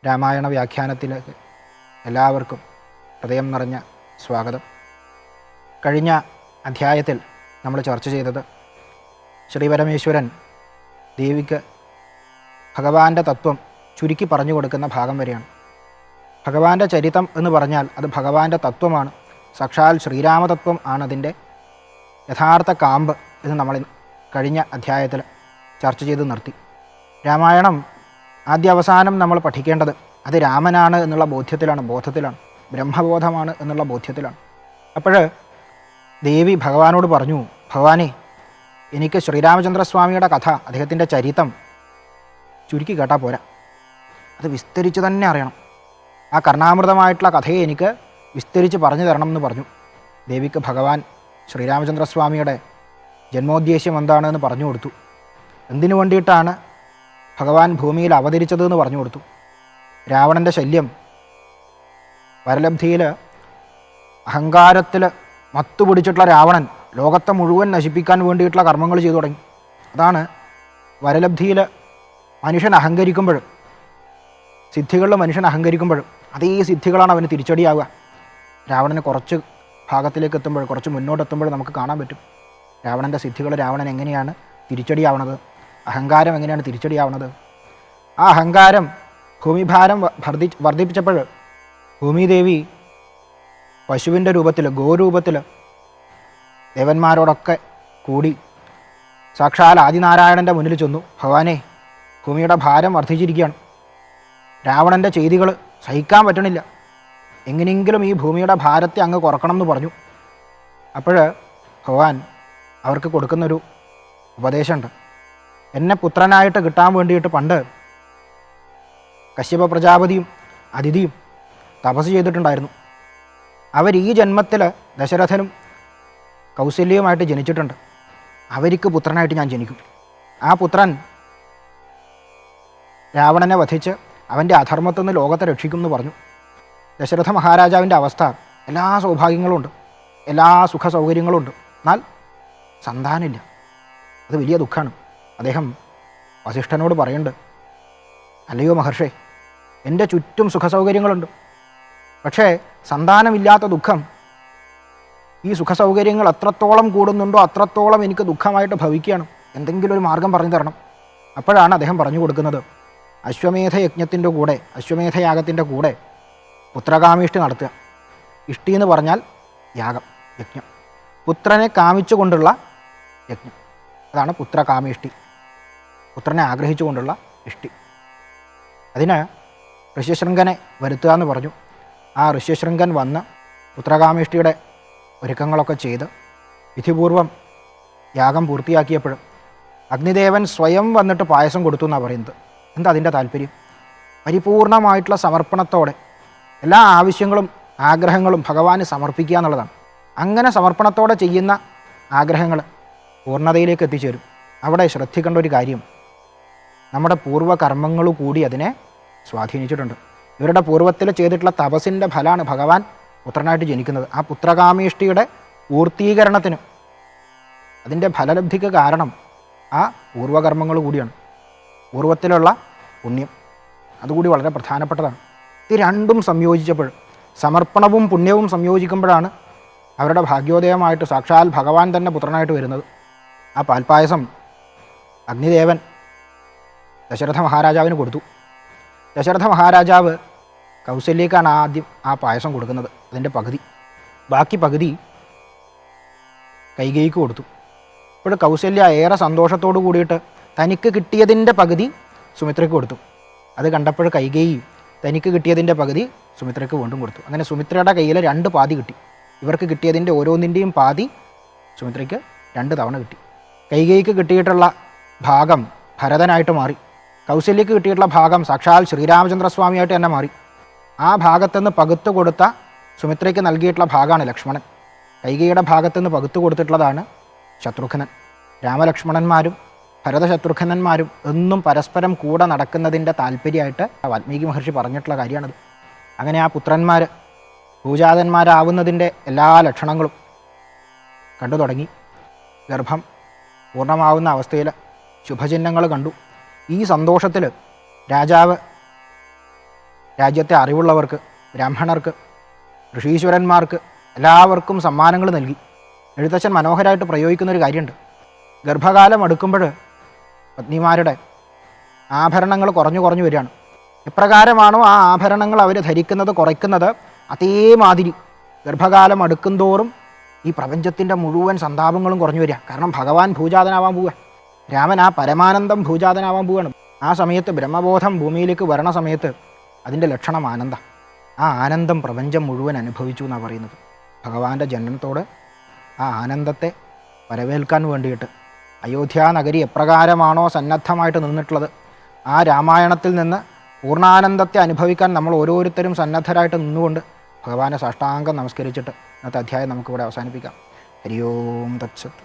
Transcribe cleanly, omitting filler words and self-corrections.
രാമായണ വ്യാഖ്യാനത്തിലേക്ക് എല്ലാവർക്കും ഹൃദയം നിറഞ്ഞ സ്വാഗതം. കഴിഞ്ഞ അധ്യായത്തിൽ നമ്മൾ ചർച്ച ചെയ്തത് ശ്രീപരമേശ്വരൻ ദേവിക്ക് ഭഗവാന്റെ തത്വം ചുരുക്കി പറഞ്ഞു കൊടുക്കുന്ന ഭാഗം വരെയാണ്. ഭഗവാന്റെ ചരിതം എന്ന് പറഞ്ഞാൽ അത് ഭഗവാന്റെ തത്വമാണ്, സാക്ഷാൽ ശ്രീരാമതത്വം ആണതിൻ്റെ യഥാർത്ഥ കാമ്പ് എന്ന് നമ്മൾ കഴിഞ്ഞ അധ്യായത്തിൽ ചർച്ച ചെയ്ത് നിർത്തി. രാമായണം ആദ്യ അവസാനം നമ്മൾ പഠിക്കേണ്ടത് അത് രാമനാണ് എന്നുള്ള ബോധത്തിലാണ്, ബ്രഹ്മബോധമാണ് എന്നുള്ള ബോധ്യത്തിലാണ്. അപ്പോൾ ദേവി ഭഗവാനോട് പറഞ്ഞു, ഭഗവാനെ, എനിക്ക് ശ്രീരാമചന്ദ്രസ്വാമിയുടെ കഥ, അദ്ദേഹത്തിൻ്റെ ചരിതം ചുരുക്കി കേട്ടാൽ പോരാ, അത് വിസ്തരിച്ച് തന്നെ അറിയണം. ആ കർണാമൃതമായിട്ടുള്ള കഥയെ എനിക്ക് വിസ്തരിച്ച് പറഞ്ഞു തരണം എന്ന് പറഞ്ഞു. ദേവിക്ക് ഭഗവാൻ ശ്രീരാമചന്ദ്രസ്വാമിയുടെ ജന്മോദ്ദേശ്യം എന്താണെന്ന് പറഞ്ഞു കൊടുത്തു. എന്തിനു വേണ്ടിയിട്ടാണ് ഭഗവാൻ ഭൂമിയിൽ അവതരിച്ചതെന്ന് പറഞ്ഞു കൊടുത്തു. രാവണൻ്റെ ശല്യം, വരലബ്ധിയിൽ അഹങ്കാരത്തിൽ മത്തുപിടിച്ചിട്ടുള്ള രാവണൻ ലോകത്തെ മുഴുവൻ നശിപ്പിക്കാൻ വേണ്ടിയിട്ടുള്ള കർമ്മങ്ങൾ ചെയ്തു തുടങ്ങി. അതാണ് വരലബ്ധിയിൽ മനുഷ്യൻ അഹങ്കരിക്കുമ്പോഴും, സിദ്ധികളിൽ മനുഷ്യൻ അഹങ്കരിക്കുമ്പോഴും അതേ സിദ്ധികളാണ് അവന് തിരിച്ചടിയാവുക. രാവണന് കുറച്ച് ഭാഗത്തിലേക്ക് എത്തുമ്പോൾ, കുറച്ച് മുന്നോട്ടെത്തുമ്പോൾ നമുക്ക് കാണാൻ പറ്റും രാവണൻ്റെ സിദ്ധികൾ രാവണൻ എങ്ങനെയാണ് തിരിച്ചടിയാവണത്, അഹങ്കാരം എങ്ങനെയാണ് തിരിച്ചടിയാവണത്. ആ അഹങ്കാരം ഭൂമിഭാരം വർദ്ധിപ്പിച്ചപ്പോൾ ഭൂമിദേവി പശുവിൻ്റെ രൂപത്തിൽ, ഗോരൂപത്തിൽ ദേവന്മാരോടൊക്കെ കൂടി സാക്ഷാൽ ആദിനാരായണൻ്റെ മുന്നിൽ ചെന്നു. ഭഗവാനെ, ഭൂമിയുടെ ഭാരം വർദ്ധിച്ചിരിക്കുകയാണ്, രാവണൻ്റെ ചെയ്തികൾ സഹിക്കാൻ പറ്റണില്ല, എങ്ങനെയെങ്കിലും ഈ ഭൂമിയുടെ ഭാരത്തെ അങ്ങ് കുറക്കണം എന്ന് പറഞ്ഞു. അപ്പോൾ ഭഗവാൻ അവർക്ക് കൊടുക്കുന്നൊരു ഉപദേശമുണ്ട്. എന്നെ പുത്രനായിട്ട് കിട്ടാൻ വേണ്ടിയിട്ട് പണ്ട് കശ്യപ പ്രജാപതിയും അതിഥിയും തപസ് ചെയ്തിട്ടുണ്ടായിരുന്നു. അവർ ഈ ജന്മത്തിൽ ദശരഥനും കൗസല്യവുമായിട്ട് ജനിച്ചിട്ടുണ്ട്. അവർക്ക് പുത്രനായിട്ട് ഞാൻ ജനിക്കും. ആ പുത്രൻ രാവണനെ വധിച്ച് അവൻ്റെ അധർമ്മത്തിൽ നിന്ന് ലോകത്തെ രക്ഷിക്കും എന്ന് പറഞ്ഞു. ദശരഥ മഹാരാജാവിൻ്റെ അവസ്ഥ, എല്ലാ സൗഭാഗ്യങ്ങളും ഉണ്ട്, എല്ലാ സുഖ സൗകര്യങ്ങളും ഉണ്ട്, എന്നാൽ സന്താനമില്ല. അത് വലിയ ദുഃഖമാണ്. അദ്ദേഹം വസിഷ്ഠനോട് പറയുന്നുണ്ട്, അല്ലയോ മഹർഷേ, എൻ്റെ ചുറ്റും സുഖസൗകര്യങ്ങളുണ്ട്, പക്ഷേ സന്താനമില്ലാത്ത ദുഃഖം, ഈ സുഖസൗകര്യങ്ങൾ എത്രത്തോളം കൂടുന്നുണ്ടോ അത്രത്തോളം എനിക്ക് ദുഃഖമായിട്ട് ഭവിക്കുകയാണ്, എന്തെങ്കിലും ഒരു മാർഗം പറഞ്ഞു തരണം. അപ്പോഴാണ് അദ്ദേഹം പറഞ്ഞു കൊടുക്കുന്നത്, അശ്വമേധയജ്ഞത്തിൻ്റെ കൂടെ, അശ്വമേധയാഗത്തിൻ്റെ കൂടെ പുത്രകാമീഷ്ടി നടത്തുക. ഇഷ്ടി എന്ന് പറഞ്ഞാൽ യാഗം, യജ്ഞം, പുത്രനെ കാമിച്ചുകൊണ്ടുള്ള യജ്ഞം, അതാണ് പുത്രകാമീഷ്ടി, പുത്രനെ ആഗ്രഹിച്ചുകൊണ്ടുള്ള ഇഷ്ടി. അതിന് ഋഷ്യശൃംഖനെ വരുത്തുക എന്ന് പറഞ്ഞു. ആ ഋഷ്യശൃംഖൻ വന്ന് പുത്രകാമീഷ്ടിയുടെ ഒരുക്കങ്ങളൊക്കെ ചെയ്ത് വിധിപൂർവം യാഗം പൂർത്തിയാക്കിയപ്പോഴും അഗ്നിദേവൻ സ്വയം വന്നിട്ട് പായസം കൊടുത്തു എന്നാണ് പറയുന്നത്. എന്താ അതിൻ്റെ താല്പര്യം? പരിപൂർണമായിട്ടുള്ള സമർപ്പണത്തോടെ എല്ലാ ആവശ്യങ്ങളും ആഗ്രഹങ്ങളും ഭഗവാന് സമർപ്പിക്കുക എന്നുള്ളതാണ്. അങ്ങനെ സമർപ്പണത്തോടെ ചെയ്യുന്ന ആഗ്രഹങ്ങൾ പൂർണ്ണതയിലേക്ക് എത്തിച്ചേരും. അവിടെ ശ്രദ്ധിക്കേണ്ട ഒരു കാര്യം, നമ്മുടെ പൂർവ്വകർമ്മങ്ങൾ കൂടി അതിനെ സ്വാധീനിച്ചിട്ടുണ്ട്. ഇവരുടെ പൂർവ്വത്തിൽ ചെയ്തിട്ടുള്ള തപസ്സിൻ്റെ ഫലമാണ് ഭഗവാൻ പുത്രനായിട്ട് ജനിക്കുന്നത്. ആ പുത്രകാമീഷ്ടിയുടെ പൂർത്തീകരണത്തിന്, അതിൻ്റെ ഫലലബ്ധിക്ക് കാരണം ആ പൂർവ്വകർമ്മങ്ങൾ കൂടിയാണ്, പൂർവ്വത്തിലുള്ള പുണ്യം, അതുകൂടി വളരെ പ്രധാനപ്പെട്ടതാണ്. ഇത് രണ്ടും സംയോജിച്ചപ്പോൾ, സമർപ്പണവും പുണ്യവും സംയോജിക്കുമ്പോഴാണ് അവരുടെ ഭാഗ്യോദയമായിട്ട് സാക്ഷാൽ ഭഗവാൻ തന്നെ പുത്രനായിട്ട് വരുന്നത്. ആ പാൽപ്പായസം അഗ്നിദേവൻ ദശരഥ മഹാരാജാവിന് കൊടുത്തു. ദശരഥ മഹാരാജാവ് കൗസല്യക്കാണ് ആദ്യം ആ പായസം കൊടുക്കുന്നത്, അതിൻ്റെ പകുതി. ബാക്കി പകുതി കൈകേയിക്ക് കൊടുത്തു. ഇപ്പോൾ കൗസല്യ ഏറെ സന്തോഷത്തോടു കൂടിയിട്ട് തനിക്ക് കിട്ടിയതിൻ്റെ പകുതി സുമിത്രയ്ക്ക് കൊടുത്തു. അത് കണ്ടപ്പോൾ കൈകേയി തനിക്ക് കിട്ടിയതിൻ്റെ പകുതി സുമിത്രയ്ക്ക് വീണ്ടും കൊടുത്തു. അങ്ങനെ സുമിത്രയുടെ കയ്യിൽ 2 പാതി കിട്ടി. ഇവർക്ക് കിട്ടിയതിൻ്റെ ഓരോന്നിൻ്റെയും പാതി സുമിത്രയ്ക്ക് 2 തവണ കിട്ടി. കൈകേയിക്ക് കിട്ടിയിട്ടുള്ള ഭാഗം ഭരതനായിട്ട് മാറി, കൗസല്യക്ക് കിട്ടിയിട്ടുള്ള ഭാഗം സാക്ഷാൽ ശ്രീരാമചന്ദ്രസ്വാമിയായിട്ട് തന്നെ മാറി. ആ ഭാഗത്തുനിന്ന് പകുത്തു കൊടുത്ത സുമിത്രയ്ക്ക് നൽകിയിട്ടുള്ള ഭാഗമാണ് ലക്ഷ്മണൻ. കൈകേയിയുടെ ഭാഗത്തുനിന്ന് പകുത്തു കൊടുത്തിട്ടുള്ളതാണ് ശത്രുഘ്നൻ. രാമലക്ഷ്മണന്മാരും ഭരതശത്രുഘ്നന്മാരും എന്നും പരസ്പരം കൂടെ നടക്കുന്നതിൻ്റെ താല്പര്യമായിട്ട് വാൽമീകി മഹർഷി പറഞ്ഞിട്ടുള്ള കാര്യമാണത്. അങ്ങനെ ആ പുത്രന്മാർ ഭൂജാതന്മാരാവുന്നതിൻ്റെ എല്ലാ ലക്ഷണങ്ങളും കണ്ടു തുടങ്ങി. ഗർഭം പൂർണ്ണമാവുന്ന അവസ്ഥയിൽ ശുഭചിഹ്നങ്ങൾ കണ്ടു. ഈ സന്തോഷത്തിൽ രാജാവ് രാജ്യത്തെ അറിവുള്ളവർക്ക്, ബ്രാഹ്മണർക്ക്, ഋഷീശ്വരന്മാർക്ക് എല്ലാവർക്കും സമ്മാനങ്ങൾ നൽകി. എഴുത്തച്ഛൻ മനോഹരമായിട്ട് പ്രയോഗിക്കുന്നൊരു കാര്യമുണ്ട്. ഗർഭകാലം അടുക്കുമ്പോൾ പത്നിമാരുടെ ആഭരണങ്ങൾ കുറഞ്ഞു വരികയാണ്. എപ്രകാരമാണോ ആ ആഭരണങ്ങൾ അവർ ധരിക്കുന്നത് കുറയ്ക്കുന്നത്, അതേമാതിരി ഗർഭകാലം അടുക്കുന്തോറും ഈ പ്രപഞ്ചത്തിൻ്റെ മുഴുവൻ സന്താപങ്ങളും കുറഞ്ഞു വരിക. കാരണം ഭഗവാൻ ഭൂജാതനാവാൻ പോവുക, രാമൻ ആ പരമാനന്ദം ഭൂജാതനാവാൻ പോവുകയാണ്. ആ സമയത്ത് ബ്രഹ്മബോധം ഭൂമിയിലേക്ക് വരണ സമയത്ത് അതിൻ്റെ ലക്ഷണം ആനന്ദം. ആ ആനന്ദം പ്രപഞ്ചം മുഴുവൻ അനുഭവിച്ചു എന്നാണ് പറയുന്നത്. ഭഗവാന്റെ ജനനത്തോട് ആ ആനന്ദത്തെ വരവേൽക്കാൻ വേണ്ടിയിട്ട് അയോധ്യ നഗരി എപ്രകാരമാണോ സന്നദ്ധമായിട്ട് നിന്നിട്ടുള്ളത്, ആ രാമായണത്തിൽ നിന്ന് പൂർണ്ണാനന്ദത്തെ അനുഭവിക്കാൻ നമ്മൾ ഓരോരുത്തരും സന്നദ്ധരായിട്ട് നിന്നുകൊണ്ട് ഭഗവാനെ സാഷ്ടാംഗം നമസ്കരിച്ചിട്ട് ഇന്നത്തെ അധ്യായം നമുക്കിവിടെ അവസാനിപ്പിക്കാം. ഹരി ഓം തത്സത്.